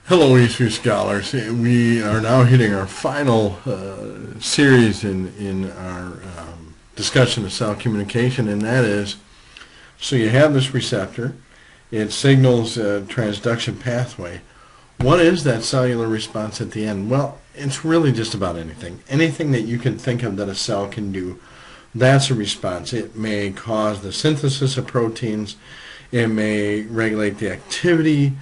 Hello, Eastview Scholars. We are now hitting our final series in our discussion of cell communication, and that is, so you have this receptor. It signals a transduction pathway. What is that cellular response at the end? Well, it's really just about anything. Anything that you can think of that a cell can do, that's a response. It may cause the synthesis of proteins. It may regulate the activity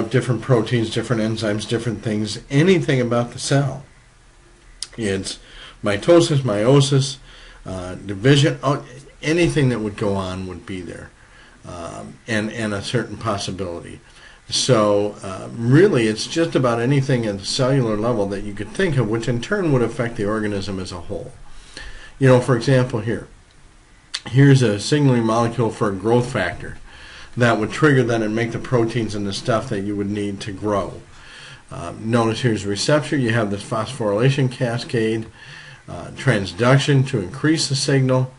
different proteins, different enzymes, different things, anything about the cell. It's mitosis, meiosis, division, anything that would go on would be there, and a certain possibility. So really it's just about anything at the cellular level that you could think of, which in turn would affect the organism as a whole. You know, for example, here's a signaling molecule for a growth factor that would trigger that and make the proteins and the stuff that you would need to grow. Notice here's a receptor. You have this phosphorylation cascade, transduction to increase the signal.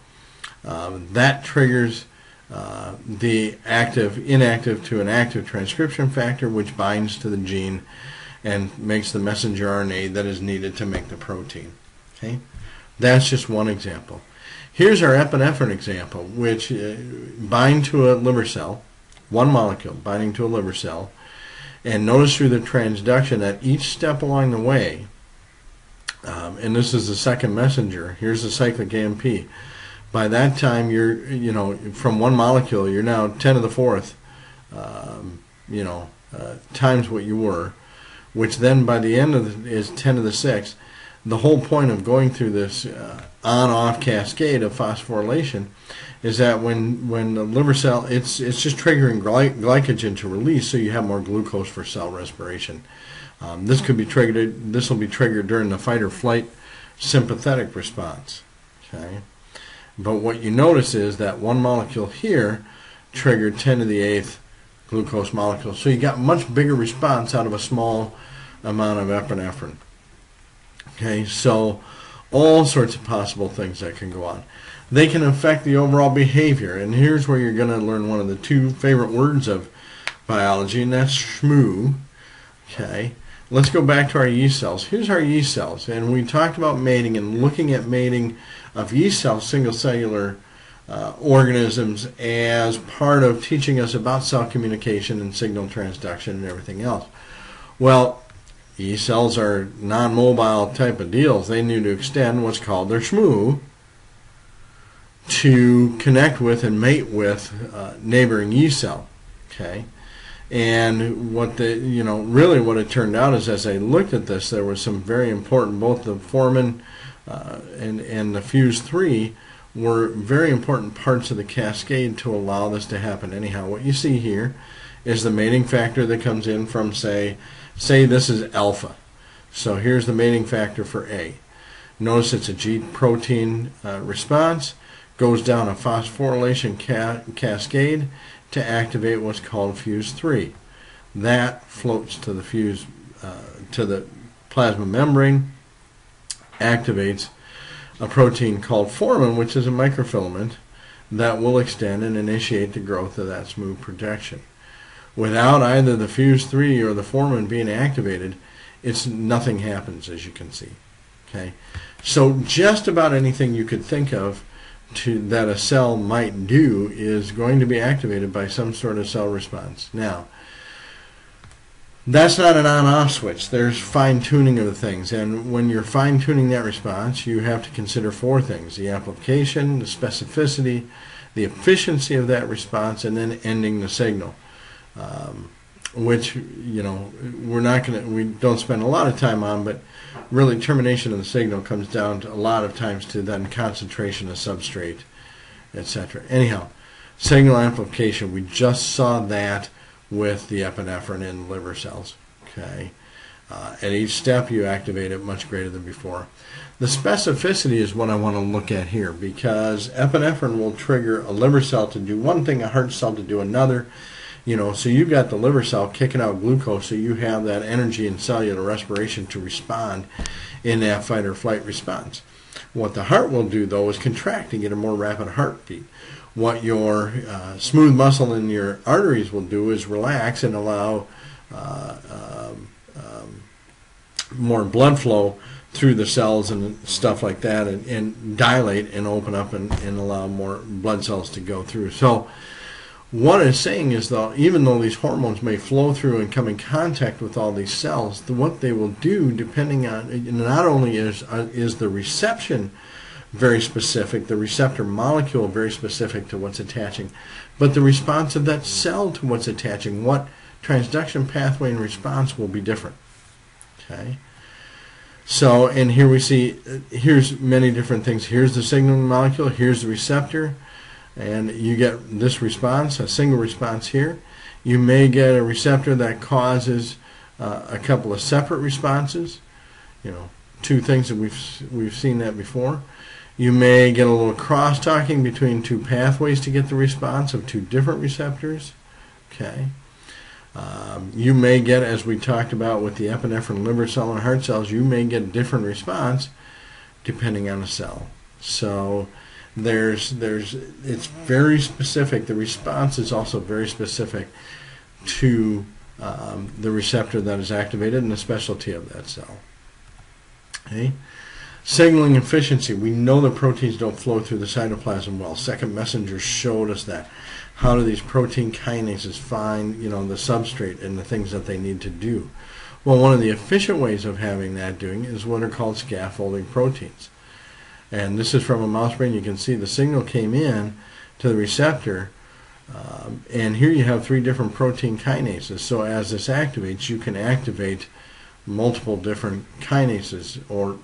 That triggers the inactive to an active transcription factor, which binds to the gene and makes the messenger RNA that is needed to make the protein. Okay? That's just one example. Here's our epinephrine example, which bind to a liver cell, one molecule binding to a liver cell, and notice through the transduction at each step along the way, and this is the second messenger, here's the cyclic AMP. By that time, you're, from one molecule, you're now 10 to the fourth, times what you were, which then by the end of is 10 to the sixth. The whole point of going through this on-off cascade of phosphorylation is that when the liver cell, it's just triggering glycogen to release, so you have more glucose for cell respiration. This will be triggered during the fight or flight sympathetic response. Okay, but what you notice is that one molecule here triggered 10 to the eighth glucose molecule, so you got much bigger response out of a small amount of epinephrine. Okay, so all sorts of possible things that can go on. They can affect the overall behavior, and here's where you're going to learn one of the two favorite words of biology, and that's shmoo. Okay, let's go back to our yeast cells. Here's our yeast cells, and we talked about mating and looking at mating of yeast cells, single-cellular organisms, as part of teaching us about cell communication and signal transduction and everything else. Well, yeast cells are non-mobile type of deals. They need to extend what's called their shmoo to connect with and mate with neighboring yeast cell. Okay, and what really what it turned out is, as I looked at this, there was some very important, both the foramen and the fuse3 were very important parts of the cascade to allow this to happen. Anyhow, what you see here is the mating factor that comes in from, say this is alpha. So here's the mating factor for A. Notice it's a G protein response, goes down a phosphorylation cascade to activate what's called fuse3. That floats to the plasma membrane, activates a protein called foramen, which is a microfilament that will extend and initiate the growth of that smooth protection. Without either the fuse3 or the foramen being activated, nothing happens, as you can see. Okay, so just about anything you could think of that a cell might do is going to be activated by some sort of cell response. Now, that's not an on-off switch. There's fine-tuning of the things, and when you're fine-tuning that response, you have to consider four things: the application, the specificity, the efficiency of that response, and then ending the signal. Which we don't spend a lot of time on, but really termination of the signal comes down to a lot of times to then concentration of substrate, etc. Anyhow, signal amplification, we just saw that with the epinephrine in liver cells. Okay, at each step you activate it much greater than before. The specificity is what I want to look at here, because epinephrine will trigger a liver cell to do one thing, a heart cell to do another. So you've got the liver cell kicking out glucose, so you have that energy in cellular respiration to respond in that fight or flight response. What the heart will do, though, is contract and get a more rapid heartbeat. What your smooth muscle in your arteries will do is relax and allow uh, more blood flow through the cells and stuff like that, and dilate and open up and allow more blood cells to go through. So what it's saying is, though, even though these hormones may flow through and come in contact with all these cells, what they will do, depending on, not only is the reception very specific, the receptor molecule very specific to what's attaching, but the response of that cell to what's attaching, what transduction pathway and response will be different. Okay? So, and here we see, here's many different things. Here's the signaling molecule, here's the receptor, and you get this response, a single response here. You may get a receptor that causes a couple of separate responses, two things that we've seen that before. You may get a little cross-talking between two pathways to get the response of two different receptors. Okay. You may get, as we talked about with the epinephrine liver cell and heart cells, you may get a different response depending on the cell. So it's very specific. The response is also very specific to the receptor that is activated and the specialty of that cell. Okay. Signaling efficiency. We know the proteins don't flow through the cytoplasm well. Second messenger showed us that. How do these protein kinases find, the substrate and the things that they need to do? Well, one of the efficient ways of having that doing is what are called scaffolding proteins. And this is from a mouse brain. You can see the signal came in to the receptor, and here you have 3 different protein kinases. So as this activates, you can activate multiple different kinases, or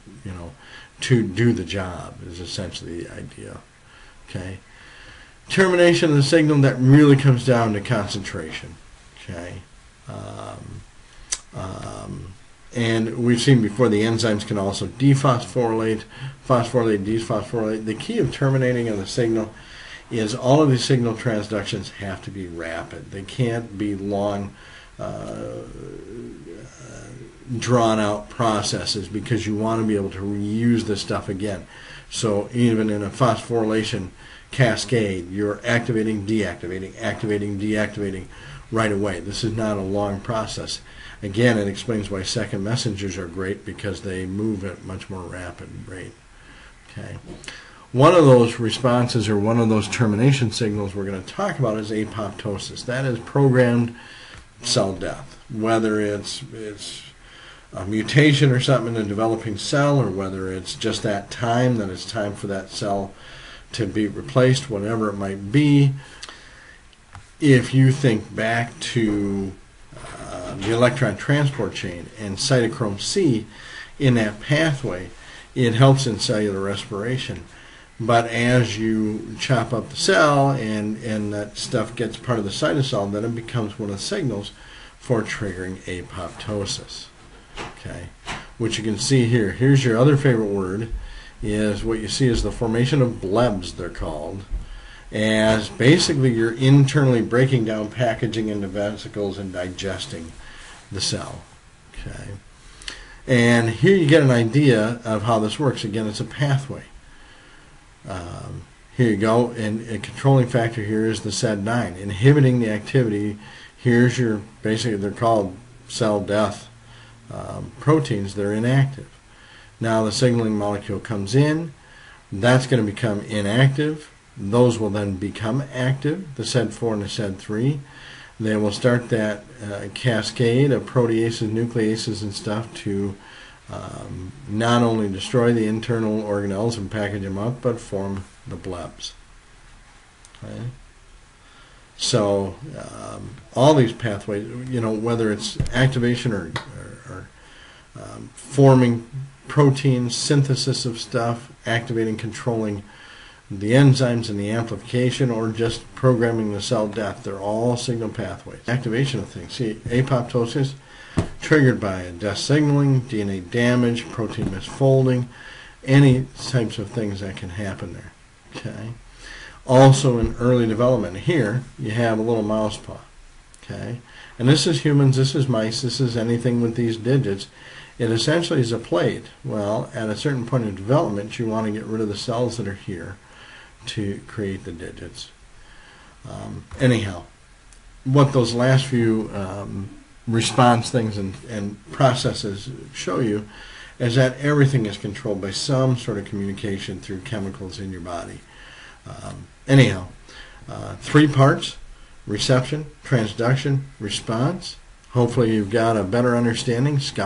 to do the job is essentially the idea. Okay. Termination of the signal, that really comes down to concentration. Okay. And we've seen before the enzymes can also dephosphorylate, phosphorylate, dephosphorylate. The key of terminating of the signal is all of these signal transductions have to be rapid. They can't be long, drawn-out processes, because you want to be able to reuse this stuff again. So even in a phosphorylation cascade, you're activating, deactivating, activating, deactivating right away. This is not a long process. Again, it explains why second messengers are great, because they move at much more rapid rate. Okay. One of those responses, or one of those termination signals we're going to talk about, is apoptosis. That is programmed cell death. Whether it's a mutation or something in a developing cell, or whether it's just that time that it's time for that cell to be replaced, whatever it might be. If you think back to the electron transport chain and cytochrome C in that pathway, it helps in cellular respiration. But as you chop up the cell and that stuff gets part of the cytosol, then it becomes one of the signals for triggering apoptosis. Okay, which you can see here. Here's your other favorite word, is what you see is the formation of blebs, they're called, as basically you're internally breaking down packaging into vesicles and digesting the cell. Okay, and here you get an idea of how this works. Again, it's a pathway. Here you go, and a controlling factor here is the SED9, inhibiting the activity. Here's your, basically they're called cell death proteins. They're inactive. Now the signaling molecule comes in, that's going to become inactive. Those will then become active, the SED4 and the SED3. They will start that cascade of proteases, nucleases, and stuff to not only destroy the internal organelles and package them up, but form the blebs. Okay? So all these pathways, whether it's activation or forming proteins, synthesis of stuff, activating, controlling the enzymes and the amplification, or just programming the cell death, they're all signal pathways. Activation of things. See, apoptosis triggered by death signaling, DNA damage, protein misfolding, any types of things that can happen there. Okay. Also in early development, here you have a little mouse paw. Okay. And this is humans, this is mice, this is anything with these digits. It essentially is a plate. Well, at a certain point in development, you want to get rid of the cells that are here to create the digits. Anyhow, what those last few response things and processes show you is that everything is controlled by some sort of communication through chemicals in your body. Anyhow, 3 parts: reception, transduction, response. Hopefully you've got a better understanding.